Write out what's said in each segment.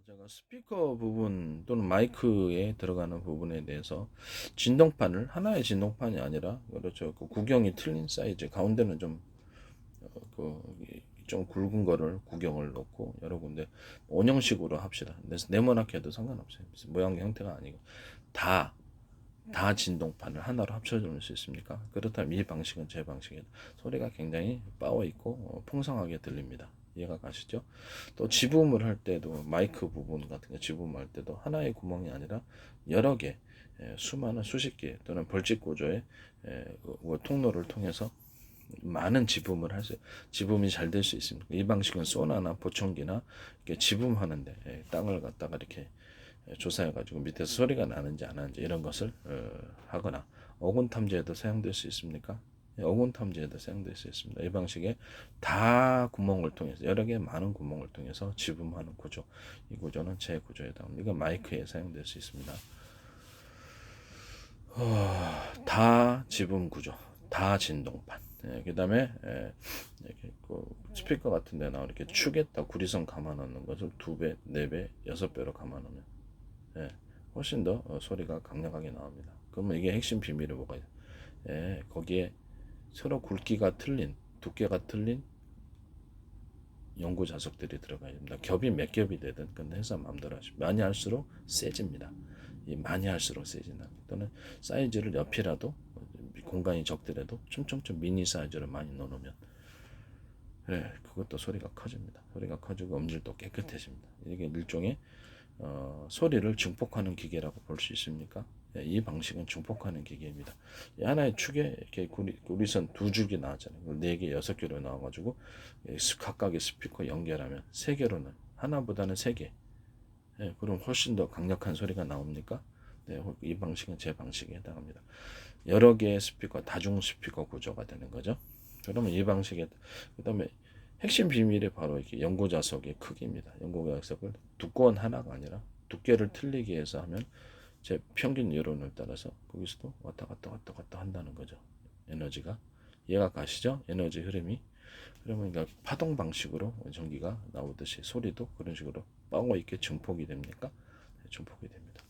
제가 스피커 부분 또는 마이크에 들어가는 부분에 대해서 진동판을 하나의 진동판이 아니라 그렇죠. 그 구경이 틀린 사이즈 가운데는 좀 굵은 거를 구경을 넣고 여러 군데 원형식으로 합시다. 그래서 네모나게 해도 상관없어요. 모양 형태가 아니고 다 진동판을 하나로 합쳐줄 수 있습니까? 그렇다면 이 방식은 제 방식이다. 소리가 굉장히 파워 있고 풍성하게 들립니다. 이해가 가시죠? 또 지붕을 할 때도 마이크 부분 같은 거 지붕할 때도 하나의 구멍이 아니라 여러 개, 수많은 수십 개 또는 벌집 구조의 통로를 통해서 많은 지붕을 할 수, 지붕이 잘 될 수 있습니다. 이 방식은 소나나 보청기나 이렇게 지붕하는데 땅을 갖다가 이렇게 조사해가지고 밑에서 소리가 나는지 안 나는지 이런 것을 하거나 어군 탐지에도 사용될 수 있습니까? 어군 탐지에도 사용될 수 있습니다. 이 방식에 다 구멍을 통해서 여러 개 많은 구멍을 통해서 지붕하는 구조, 이 구조는 제 구조에 해당합니다. 이건 마이크에 사용될 수 있습니다. 다 지붕 구조, 다 진동판. 그 다음에 이렇게 스피커 같은 데 나오는 이렇게 축에다 구리선 감아 놓는 것을 2배, 4배, 6배로 감아 놓으면 훨씬 더 소리가 강력하게 나옵니다. 그러면 이게 핵심 비밀이 뭐가 있어요? 거기에 서로 굵기가 틀린, 두께가 틀린 연구 자석들이 들어가야 됩니다. 겹이 몇 겹이 되든 근데 회사 마음대로 하시면 많이 할수록 세집니다. 많이 할수록 세진다. 또는 사이즈를 옆이라도 공간이 적더라도 촘촘 미니 사이즈를 많이 넣어놓으면 그것도 소리가 커집니다. 소리가 커지고 음질도 깨끗해집니다. 이게 일종의 소리를 증폭하는 기계라고 볼 수 있습니까? 이 방식은 증폭하는 기계입니다. 하나의 축에 이렇게 구리선 2줄기 나왔잖아요. 4개, 6개로 나와가지고 각각의 스피커 연결하면 3개로는 하나보다는 3개. 그럼 훨씬 더 강력한 소리가 나옵니까? 네, 이 방식은 제 방식에 해당합니다. 여러 개의 스피커, 다중 스피커 구조가 되는 거죠. 그러면 이 방식에 그다음에 핵심 비밀이 바로 이렇게 연구 자석의 크기입니다. 연구 자석을 두꺼운 하나가 아니라 두께를 틀리게 해서 하면 제 평균 이론을 따라서 거기서도 왔다 갔다 한다는 거죠. 에너지가 이해가 가시죠? 에너지 흐름이. 그러면 그러니까 파동 방식으로 전기가 나오듯이 소리도 그런 식으로 파워 있게 증폭이 됩니까? 네, 증폭이 됩니다.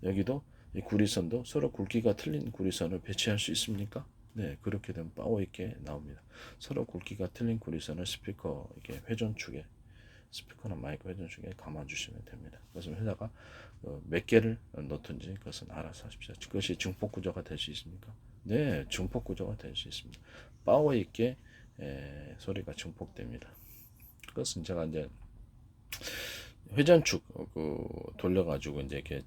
여기도 이 구리선도 서로 굵기가 틀린 구리선을 배치할 수 있습니까? 네, 그렇게 되면 파워 있게 나옵니다. 서로 굵기가 틀린 구리선을 스피커 이렇게 회전축에 스피커나 마이크 회전축에 감아주시면 됩니다. 그것은 회사가 몇 개를 넣든지 그것은 알아서 하십시오. 그것이 중폭 구조가 될 수 있습니까? 네, 중폭 구조가 될 수 있습니다. 파워 있게 소리가 증폭됩니다. 그것은 제가 이제 회전축 돌려가지고 이제 이렇게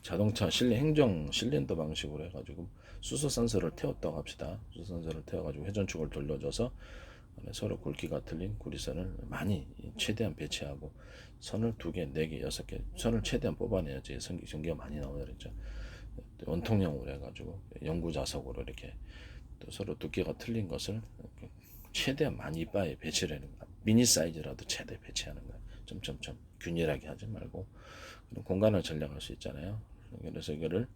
자동차 행정 실린더 방식으로 해가지고 수소 산소를 태웠다고 합시다. 수소 산소를 태워가지고 회전축을 돌려줘서 서로 굵기가 틀린 구리선을 많이 최대한 배치하고 선을 2개, 4개, 6개 선을 최대한 뽑아내야지 전기가 많이 나오죠. 그랬죠. 원통형으로 해가지고 연구 자석으로 이렇게 또 서로 두께가 틀린 것을 최대한 많이 이빠이 배치를 하는 거야. 미니 사이즈라도 최대 배치하는 거야. 점점점 균일하게 하지 말고 공간을 전략할 수 있잖아요. 그래서 이거를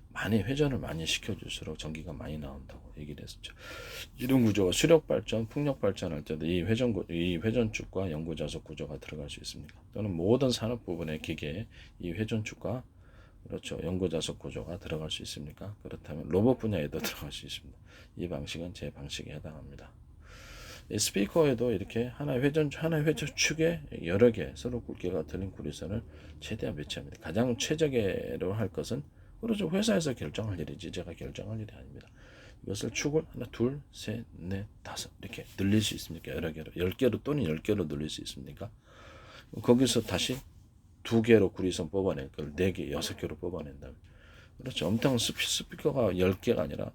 많이 회전을 많이 시켜줄수록 전기가 많이 나온다고 얘기를 했었죠. 이동 구조가 수력 발전, 풍력 발전할 때도 이 회전축과 연구 자석 구조가 들어갈 수 있습니다. 또는 모든 산업 부분의 기계에 이 회전축과 그렇죠. 연구 자석 구조가 들어갈 수 있습니까? 그렇다면 로봇 분야에도 들어갈 수 있습니다. 이 방식은 제 방식에 해당합니다. 스피커에도 이렇게 하나의 회전축에 여러 개 서로 굵기가 틀린 구리선을 최대한 배치합니다. 가장 최적으로 할 것은 그렇죠. 회사에서 결정할 일이지 제가 결정할 일이 아닙니다. 이것을 축을 하나, 둘, 셋, 넷, 다섯 이렇게 늘릴 수 있습니까? 여러 개로 10개로 또는 10개로 늘릴 수 있습니까? 거기서 다시 2개로 구리선 뽑아낼 걸 4개, 6개로 뽑아낸다면 그렇죠. 엄청 스피커가 10개가 아니라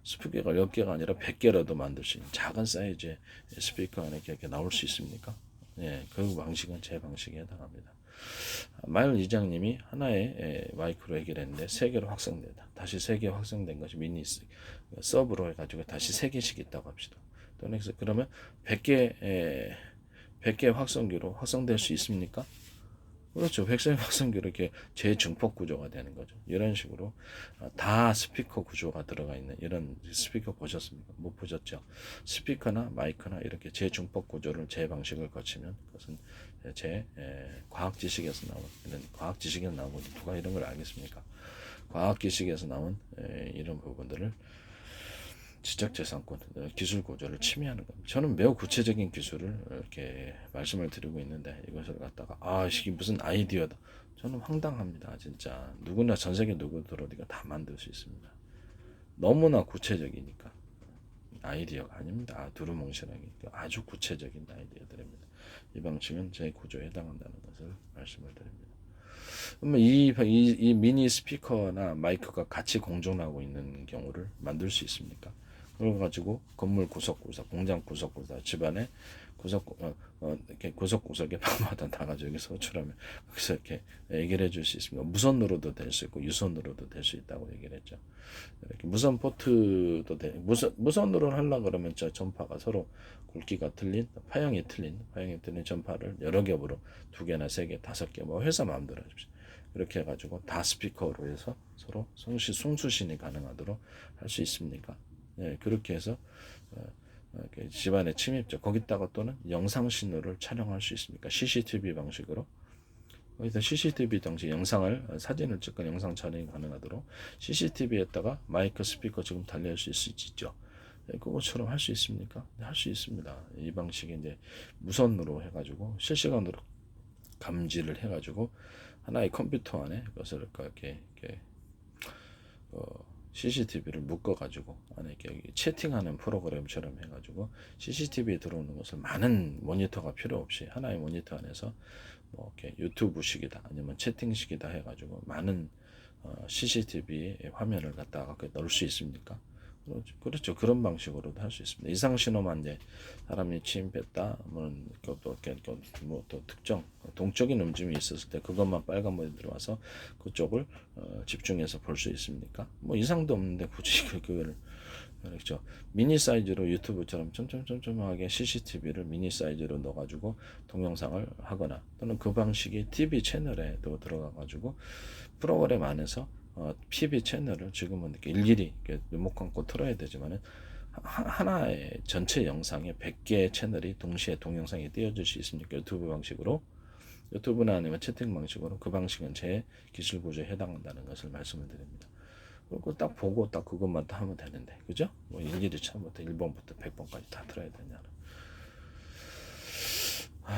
스피커가 10개가 아니라 100개라도 만들 수 있는 작은 사이즈의 스피커 안에 이렇게 나올 수 있습니까? 예, 그 방식은 제 방식에 해당합니다. 마일 이장님이 하나의 마이크로 해결했는데 3개로 확성된다. 다시 3개 확성된 것이 미니 서브로 해가지고 다시 3개씩 있다고 합시다. 또는 그러면 100개 확성기로 확성될 수 있습니까? 그렇죠. 백색 확성기로 이렇게 재증폭 구조가 되는 거죠. 이런 식으로 다 스피커 구조가 들어가 있는 이런 스피커 보셨습니까? 못 보셨죠? 스피커나 마이크나 이렇게 재증폭 구조를 제 방식을 거치면 그것은 제 과학 지식에서 나온 이런 과학 지식에서 나온 건데 누가 이런 걸 알겠습니까? 과학 지식에서 나온 이런 부분들을 지적재산권 기술 구조를 침해하는 겁니다. 저는 매우 구체적인 기술을 이렇게 말씀을 드리고 있는데 이것을 갖다가 이게 무슨 아이디어다. 저는 황당합니다. 진짜 누구나 전 세계 누구도 어디가 다 만들 수 있습니다. 너무나 구체적이니까 아이디어가 아닙니다. 두루뭉실하게 아주 구체적인 아이디어들입니다. 이 방식은 제 구조에 해당한다는 것을 말씀을 드립니다. 그러면 이 미니 스피커나 마이크가 같이 공존하고 있는 경우를 만들 수 있습니까? 그걸 가지고 건물 구석구석, 공장 구석구석, 집안에 이렇게 구석구석에 방마다 나가지고 여기 서출하면 거기서 이렇게 얘기를 해줄 수 있습니다. 무선으로도 될 수 있고 유선으로도 될 수 있다고 얘기를 했죠. 이렇게 무선 포트도 무선으로 하려고 그러면 저 전파가 서로 굵기가 틀린 파형이 틀린 전파를 여러 겹으로 2개나 3개, 5개 뭐 회사 마음대로 하십시오. 이렇게 해가지고 다 스피커로 해서 서로 송수신이 가능하도록 할 수 있습니까? 예, 그렇게 해서 집안의 침입자 거기다가 또는 영상 신호를 촬영할 수 있습니까? CCTV 방식으로 거기서 CCTV 당시 영상을 사진을 찍거나 영상 촬영이 가능하도록 CCTV에다가 마이크 스피커 지금 달릴 수 있죠. 그것처럼 할 수 있습니까? 할 수 있습니다. 이 방식이 이제 무선으로 해가지고 실시간으로 감지를 해가지고 하나의 컴퓨터 안에 그것을 이렇게 CCTV를 묶어가지고 안에 이렇게 채팅하는 프로그램처럼 해가지고 CCTV에 들어오는 것을 많은 모니터가 필요 없이 하나의 모니터 안에서 뭐 이렇게 유튜브식이다 아니면 채팅식이다 해가지고 많은 CCTV 화면을 갖다가 넣을 수 있습니까? 그렇죠. 그런 방식으로도 할 수 있습니다. 이상 신호만 이제 사람이 침입했다, 또 특정 동적인 움직임이 있었을 때 그것만 빨간불이 들어와서 그쪽을 집중해서 볼 수 있습니까? 뭐 이상도 없는데 굳이 그걸 그렇죠. 미니 사이즈로 유튜브처럼 촘촘하게 CCTV를 미니 사이즈로 넣어가지고 동영상을 하거나 또는 그 방식이 TV 채널에도 들어가가지고 프로그램 안에서 TV 채널을 지금은 이렇게 일일이 눈목 감고 틀어야 되지만은 하나의 전체 영상에 100개의 채널이 동시에 동영상이 띄워질 수 있습니까? 유튜브 방식으로 유튜브나 아니면 채팅 방식으로 그 방식은 제 기술 구조에 해당한다는 것을 말씀을 드립니다. 그리고 딱 보고 딱 그것만 다 하면 되는데 그죠? 뭐 일일이 처음부터 1번부터 100번까지 다 틀어야 되냐는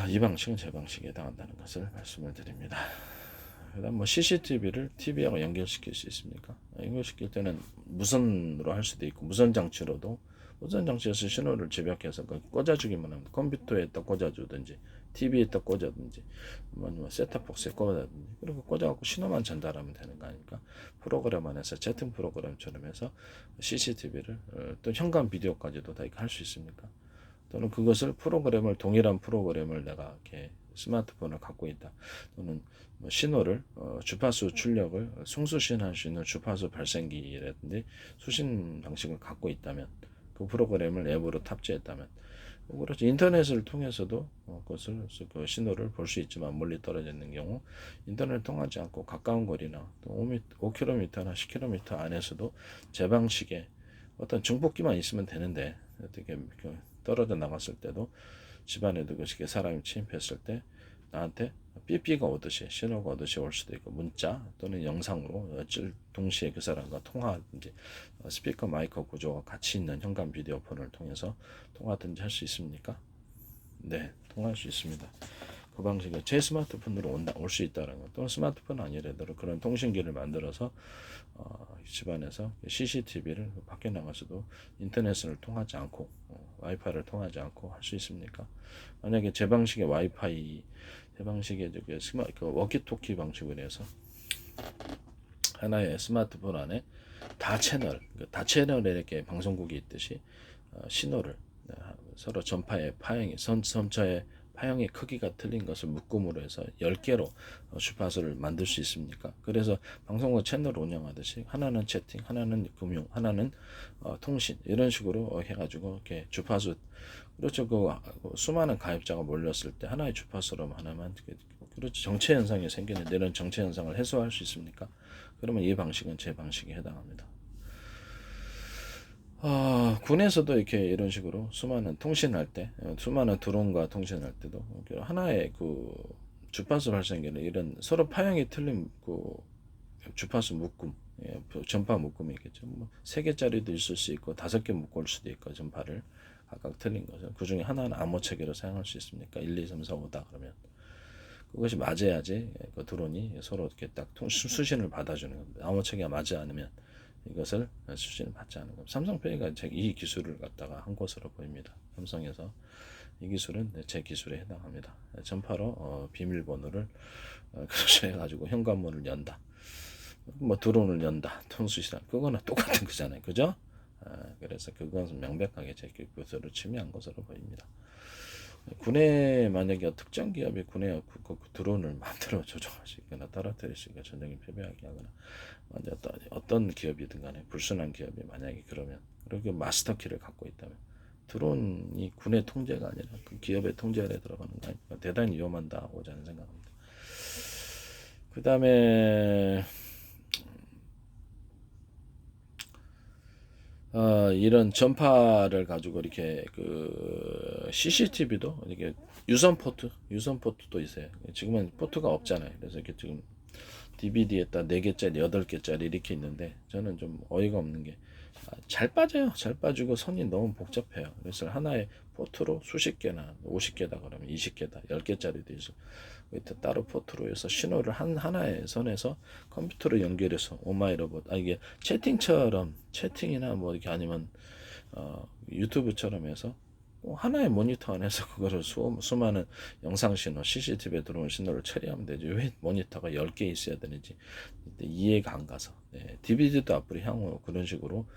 이 방식은 제 방식에 해당한다는 것을 말씀을 드립니다. 그다음 뭐 CCTV를 TV하고 연결시킬 수 있습니까? 연결시킬 때는 무선으로 할 수도 있고 무선 장치로도 무선 장치에서 신호를 집약해서 꽂아주기만 하면 컴퓨터에다 꽂아주든지 TV에다 꽂아든지 뭐 셋탑복스에 꽂아든지 그리고 꽂아갖고 신호만 전달하면 되는 거 아닙니까? 프로그램 안에서 채팅 프로그램처럼 해서 CCTV를 또 현관 비디오까지도 다 할 수 있습니까? 또는 그것을 동일한 프로그램을 내가 이렇게 스마트폰을 갖고 있다. 또는 뭐 신호를 주파수 출력을 송수신할 수 있는 주파수 발생기라든지 수신 방식을 갖고 있다면 그 프로그램을 앱으로 탑재했다면 그렇죠. 인터넷을 통해서도 그것을 그 신호를 볼 수 있지만 멀리 떨어져 있는 경우 인터넷을 통하지 않고 가까운 거리나 또 5km나 10km 안에서도 제 방식의 어떤 정복기만 있으면 되는데 어떻게 떨어져 나갔을 때도 집안에도 그렇게 사람이 침입했을 때 나한테 삐삐가 오듯이 신호가 오듯이 올 수도 있고 문자 또는 영상으로 동시에 그 사람과 통화하든지 스피커 마이크 구조가 같이 있는 현관 비디오폰을 통해서 통화하든지 할 수 있습니까? 네, 통화할 수 있습니다. 그 방식이 제 스마트폰으로 올 수 있다는 것. 또는 스마트폰 아니래도 그런 통신기를 만들어서 집안에서 CCTV를 밖에 나가서도 인터넷을 통하지 않고 와이파이를 통하지 않고 할 수 있습니까? 만약에 제 방식의 와이파이, 제 방식의 워키토키 방식으로 해서 하나의 스마트폰 안에 다 채널에 이렇게 방송국이 있듯이 신호를 서로 전파의 파형이 선처의 파형의 크기가 틀린 것을 묶음으로 해서 10개로 주파수를 만들 수 있습니까? 그래서 방송국 채널을 운영하듯이 하나는 채팅, 하나는 금융, 하나는 통신 이런 식으로 해가지고 이렇게 주파수 그렇죠. 수많은 가입자가 몰렸을 때 하나의 주파수로 하나만 그렇죠. 정체 현상이 생기는데 이런 정체 현상을 해소할 수 있습니까? 그러면 이 방식은 제 방식에 해당합니다. 군에서도 이렇게 이런 식으로 수많은 통신할 때, 수많은 드론과 통신할 때도 하나의 그 주파수 발생기는 이런 서로 파형이 틀린 그 주파수 묶음, 전파 묶음이 있겠죠. 뭐 3개짜리도 있을 수 있고 5개 묶을 수도 있고 전파를 각각 틀린 거죠. 그 중에 하나는 암호 체계로 사용할 수 있습니까? 1, 2, 3, 4, 5다 그러면 그것이 맞아야지 그 드론이 서로 이렇게 딱 수신을 받아주는 겁니다. 암호 체계가 맞지 않으면 이것을 수신을 받지 않는 겁니다. 삼성페이가 이 기술을 갖다가 한 것으로 보입니다. 삼성에서 이 기술은 제 기술에 해당합니다. 전파로 비밀번호를 그렇게 해가지고 현관문을 연다. 뭐 드론을 연다. 통수시다. 그거는 똑같은 거잖아요. 그죠? 그래서 그것은 명백하게 제 기술을 침해한 것으로 보입니다. 군에 만약에 특정 기업이 군에 그 드론을 만들어 조종할 수 있거나 떨어뜨릴 수 있거나 전쟁에 패배하게 하거나 어떤 기업이든 간에 불순한 기업이 만약에 그러면 그렇게 마스터 키를 갖고 있다면 드론이 군의 통제가 아니라 그 기업의 통제 아래 들어가는 거 아닙니까? 대단히 위험하다고 저는 생각합니다. 그 다음에 이런 전파를 가지고 이렇게 그 CCTV도 이렇게 유선 포트도 있어요. 지금은 포트가 없잖아요. 그래서 이렇게 지금 DVD에다 4개짜리, 8개짜리 이렇게 있는데 저는 좀 어이가 없는 게 잘 빠져요. 잘 빠지고 선이 너무 복잡해요. 그래서 하나의 포트로 수십 개나 50개다 그러면 20개다, 10개짜리도 있어. 따로 포트로 해서 신호를 하나의 선에서 컴퓨터로 연결해서 오마이로봇 이게 채팅처럼 채팅이나 뭐 이렇게 아니면 유튜브처럼 해서 하나의 모니터 안에서 그거를 수많은 영상 신호, CCTV에 들어온 신호를 처리하면 되죠. 왜 모니터가 10개 있어야 되는지 이해가 안 가서. DVD도 앞으로 향후 그런 식으로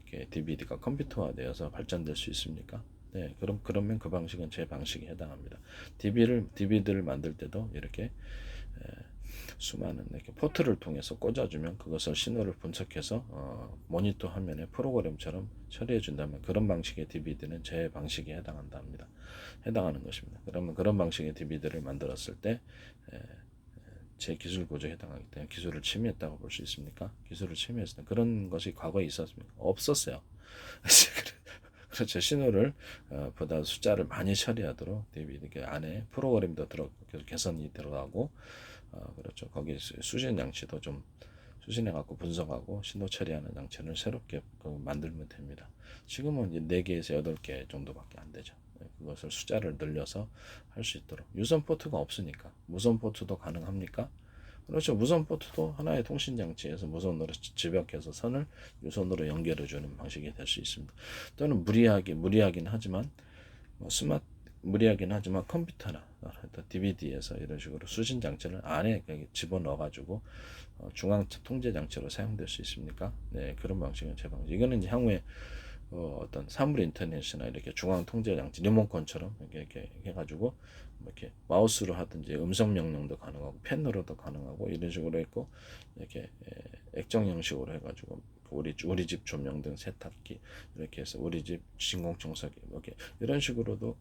이렇게 DVD가 컴퓨터화되어서 발전될 수 있습니까? 네, 그러면 그 방식은 제 방식에 해당합니다. DVD를 만들 때도 이렇게 수많은 이렇게 포트를 통해서 꽂아주면 그것을 신호를 분석해서 모니터 화면에 프로그램처럼 처리해 준다면 그런 방식의 DVD는 제 방식에 해당하는 것입니다. 그러면 그런 방식의 DVD를 만들었을 때 제 기술 구조에 해당하기 때문에 기술을 침해했다고 볼 수 있습니까? 기술을 침해했을 때 그런 것이 과거에 있었습니까? 없었어요. 그렇죠. 신호를 보다 숫자를 많이 처리하도록 DVD 안에 프로그램도 개선이 들어가고 그렇죠. 거기 수신 장치도 좀 수신해 갖고 분석하고 신호 처리하는 장치를 새롭게 만들면 됩니다. 지금은 이제 4개에서 8개 정도밖에 안 되죠. 그것을 숫자를 늘려서 할 수 있도록 유선 포트가 없으니까 무선 포트도 가능합니까? 그렇죠. 무선 포트도 하나의 통신 장치에서 무선으로 집약해서 선을 유선으로 연결해 주는 방식이 될 수 있습니다. 또는 무리하긴 하지만 무리하긴 하지만 컴퓨터나 DVD에서 이런 식으로 수신 장치를 안에 집어넣어 가지고 중앙 통제 장치로 사용될 수 있습니까? 네, 그런 방식은 제 방식. 이거는 이제 향후에 어떤 사물 인터넷이나 이렇게 중앙 통제 장치 리모컨처럼 이렇게 해가지고 이렇게 마우스로 하든지 음성 명령도 가능하고 펜으로도 가능하고 이런 식으로 했고 이렇게 액정 형식으로 해가지고 우리 집 조명 등 세탁기 이렇게 해서 우리 집 진공청소기 이렇게 이런 식으로도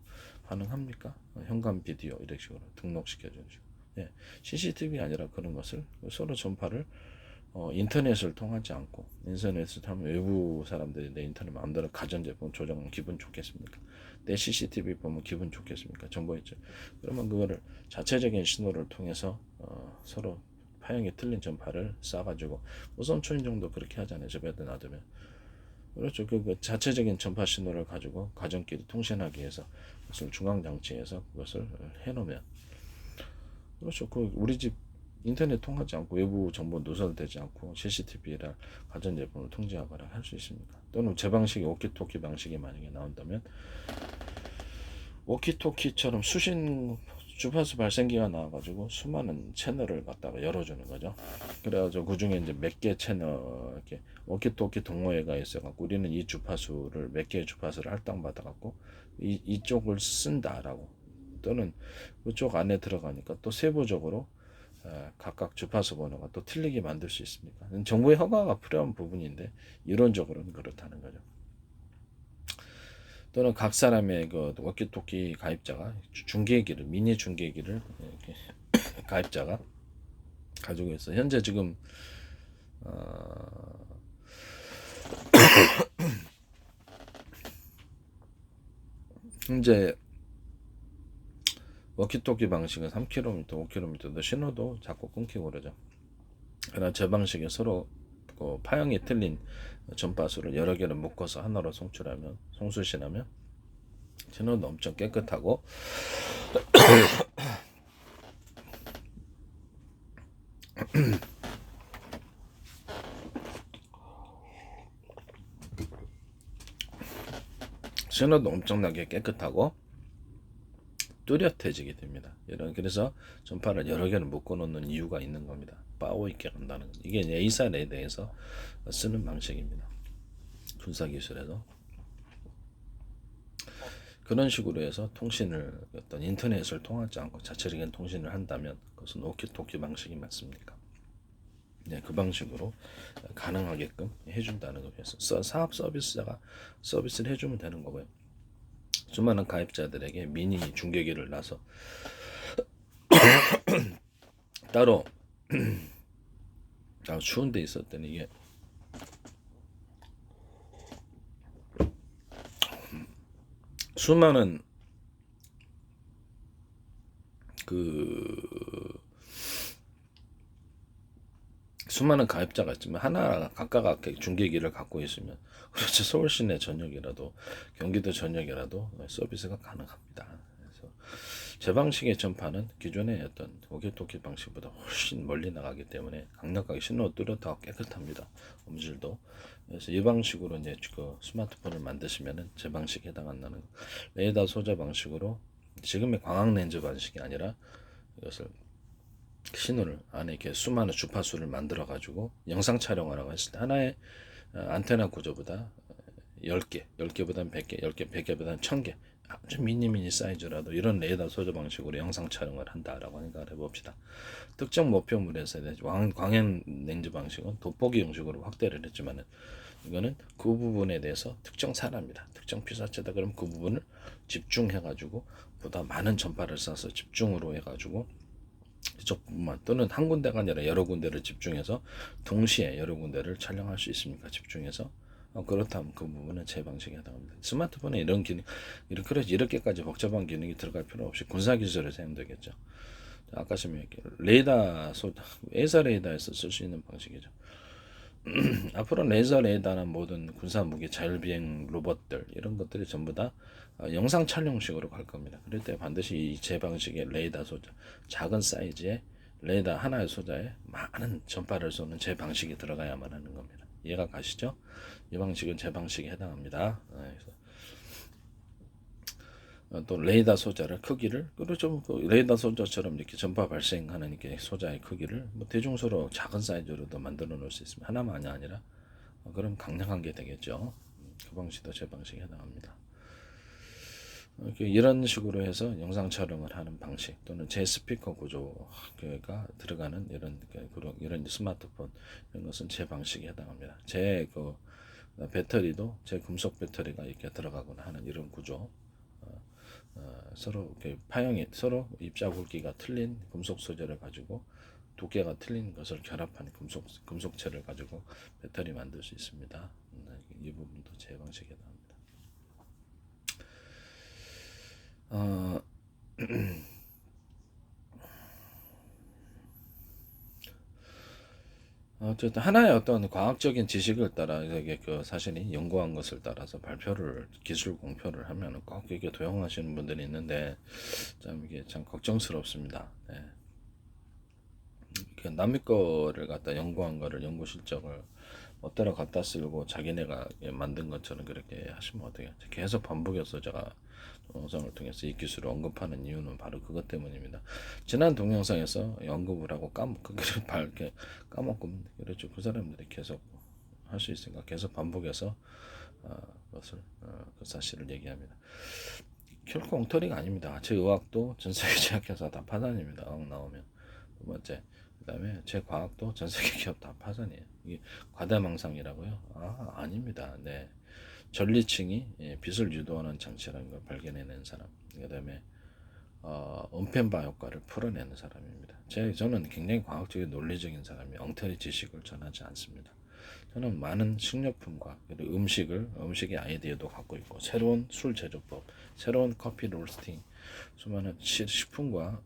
가능합니까? 현관 비디오 이런 식으로 등록시켜주는 식으로. 예, CCTV 아니라 그런 것을 서로 전파를 인터넷을 통하지 않고 인터넷을 타면 외부 사람들이 내 인터넷 마음대로 가전제품 조정하면 기분 좋겠습니까? 내 CCTV 보면 기분 좋겠습니까? 정보있죠. 그러면 그거를 자체적인 신호를 통해서 서로 파형이 틀린 전파를 쏴가지고 무선 초인종도 그렇게 하잖아요. 집에다 놔두면. 그렇죠. 그 자체적인 전파 신호를 가지고 가정끼리 통신하기 위해서 그것을 중앙장치에서 그것을 해놓으면 그렇죠. 그 우리 집 인터넷 통하지 않고 외부 정보 누설되지 않고 CCTV라 가전제품을 통제하거나 할 수 있습니까? 또는 제 방식이 워키토키 방식이 만약에 나온다면 워키토키처럼 수신 주파수 발생기가 나와가지고 수많은 채널을 갖다가 열어주는 거죠. 그래가지고 그 중에 이제 몇 개 채널 이렇게 워키토키 동호회가 있어갖고 우리는 이 주파수를 몇 개의 주파수를 할당받아갖고 이쪽을 쓴다라고 또는 그쪽 안에 들어가니까 또 세부적으로 각각 주파수 번호가 또 틀리게 만들 수 있습니까? 정부의 허가가 필요한 부분인데 이론적으로는 그렇다는 거죠. 또는 각 사람의 그 워키토키 가입자가 중계기를 미니 중계기를 이렇게 가입자가 가지고 있어. 현재 지금 이제 워키토키 방식은 3km, 5km도 신호도 자꾸 끊기고 그러죠. 그러나 제 방식에 서로 그 파형이 틀린 전파수를 여러 개를 묶어서 하나로 송수신하면 신호도 엄청 깨끗하고 신호도 엄청나게 깨끗하고 뚜렷해지게 됩니다. 그래서 전파를 여러 개를 묶어놓는 이유가 있는 겁니다. 빠오 있게 간다는 것. 이게 A사에 대해서 쓰는 방식입니다. 군사기술에서 그런 식으로 해서 통신을 어떤 인터넷을 통하지 않고 자체적인 통신을 한다면 그것은 오키토키 방식이 맞습니까? 네, 그 방식으로 가능하게끔 해준다는 거예요. 사업 서비스자가 서비스를 해주면 되는 거고요. 수많은 가입자들에게 미니 중계기를 놔서 따로 추운 데 있었더니 이게 수많은 수많은 가입자가 있지만 하나 각각 중계기를 갖고 있으면 그렇죠. 서울 시내 전역이라도 경기도 전역이라도 서비스가 가능합니다. 그래서 제 방식의 전파는 기존의 어떤 오키토키 방식보다 훨씬 멀리 나가기 때문에 강력하게 신호 뚜렷하고 깨끗합니다. 음질도. 그래서 이 방식으로 이제 그 스마트폰을 만드시면은 제 방식에 해당한다는 레이더 소재 방식으로 지금의 광학 렌즈 방식이 아니라 이것을 신호를 안에 이렇게 수많은 주파수를 만들어 가지고 영상 촬영을 하고 했을 때 하나의 안테나 구조보다 10개, 10개보다는 100개, 10개, 100개보다는 1000개 아주 미니 사이즈라도 이런 레이더 소재 방식으로 영상 촬영을 한다라고 생각을 해봅시다. 특정 목표물에서 광행 렌즈 방식은 돋보기 형식으로 확대를 했지만은 이거는 그 부분에 대해서 특정 사람이다, 특정 피사체다 그러면 그 부분을 집중해가지고 보다 많은 전파를 쏴서 집중으로 해가지고 이쪽 부분만 또는 한 군데가 아니라 여러 군데를 집중해서 동시에 여러 군데를 촬영할 수 있습니까? 집중해서 그렇다면 그 부분은 제 방식에 해당합니다. 스마트폰에 이런 기능 이렇게까지 복잡한 기능이 들어갈 필요 없이 군사기술에 사용되겠죠. 아까 설명했 레이더 에서 레이더에서 쓸 수 있는 방식이죠. 앞으로 레이저 레이더나 모든 군사 무기 자율비행 로봇들 이런 것들이 전부 다 영상 촬영식으로 갈 겁니다. 그럴 때 반드시 이 제 방식의 레이더 소자 작은 사이즈의 레이더 하나의 소자에 많은 전파를 쏘는 제 방식이 들어가야만 하는 겁니다. 이해가 가시죠? 이 방식은 제 방식에 해당합니다. 그래서 또 레이더 소자를 크기를 그리고 레이더 소자처럼 이렇게 전파 발생하는 이렇게 소자의 크기를 뭐 대중소로 작은 사이즈로도 만들어 놓을 수 있습니다. 하나만이 아니라 그럼 강력한 게 되겠죠. 그 방식도 제 방식에 해당합니다. 이런 식으로 해서 영상 촬영을 하는 방식 또는 제 스피커 구조가 들어가는 이런 스마트폰 이런 것은 제 방식에 해당합니다. 제 배터리도 제 금속 배터리가 이렇게 들어가거나 하는 이런 구조. 서로 이렇게 파형이 서로 입자굵기가 틀린 금속 소재를 가지고 두께가 틀린 것을 결합한 금속체를 가지고 배터리 만들 수 있습니다. 이 부분도 제 방식에 나옵니다. 어쨌든 하나의 어떤 과학적인 지식을 따라 이게 사실이 연구한 것을 따라서 기술 공표를 하면 꼭 이게 도용하시는 분들이 있는데 이게 참 걱정스럽습니다. 네. 남의 거를 갖다 연구한 거를 연구 실적을 멋대로 갖다 쓰고 자기네가 만든 것처럼 그렇게 하시면 어떡해요. 계속 반복해서 제가 동영상을 통해서 이 기술을 언급하는 이유는 바로 그것 때문입니다. 지난 동영상에서 언급을 하고 이렇게 까먹고 그렇죠. 그 사람들이 계속 할 수 있으니까 계속 반복해서 그 사실을 얘기합니다. 결코 엉터리가 아닙니다. 제 의학도 전 세계 제약회사 다 파산입니다. 나오면 두 번째 그 다음에 제 과학도 전 세계 기업 다 파산이에요. 이게 과대망상이라고요? 아닙니다. 네. 전리층이 빛을 유도하는 장치라는 걸 발견해낸 사람. 그 다음에 은펜바 효과를 풀어내는 사람입니다. 저는 굉장히 과학적인 논리적인 사람이 엉터리 지식을 전하지 않습니다. 저는 많은 식료품과 그리고 음식의 아이디어도 갖고 있고, 새로운 술 제조법, 새로운 커피 로스팅, 수많은 식품과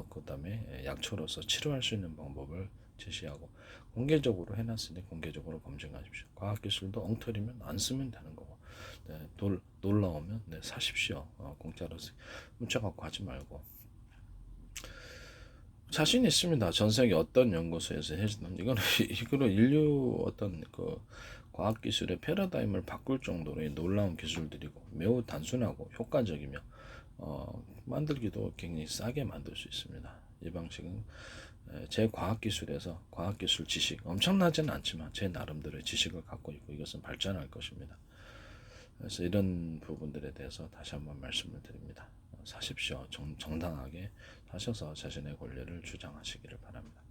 그다음에 약초로서 치료할 수 있는 방법을 제시하고, 공개적으로 해놨으니 공개적으로 검증하십시오. 과학기술도 엉터리면 안 쓰면 되는 거고, 네, 놀라우면 네, 사십시오. 공짜로 문자 갖고 하지 말고. 자신 있습니다. 전 세계 어떤 연구소에서 해주든 이거는 인류 어떤 그 과학 기술의 패러다임을 바꿀 정도로 놀라운 기술들이고, 매우 단순하고 효과적이며 만들기도 굉장히 싸게 만들 수 있습니다. 이 방식은 제 과학 기술에서 과학 기술 지식 엄청나지는 않지만 제 나름대로의 지식을 갖고 있고, 이것은 발전할 것입니다. 그래서 이런 부분들에 대해서 다시 한번 말씀을 드립니다. 사십시오. 정당하게 사셔서 자신의 권리를 주장하시기를 바랍니다.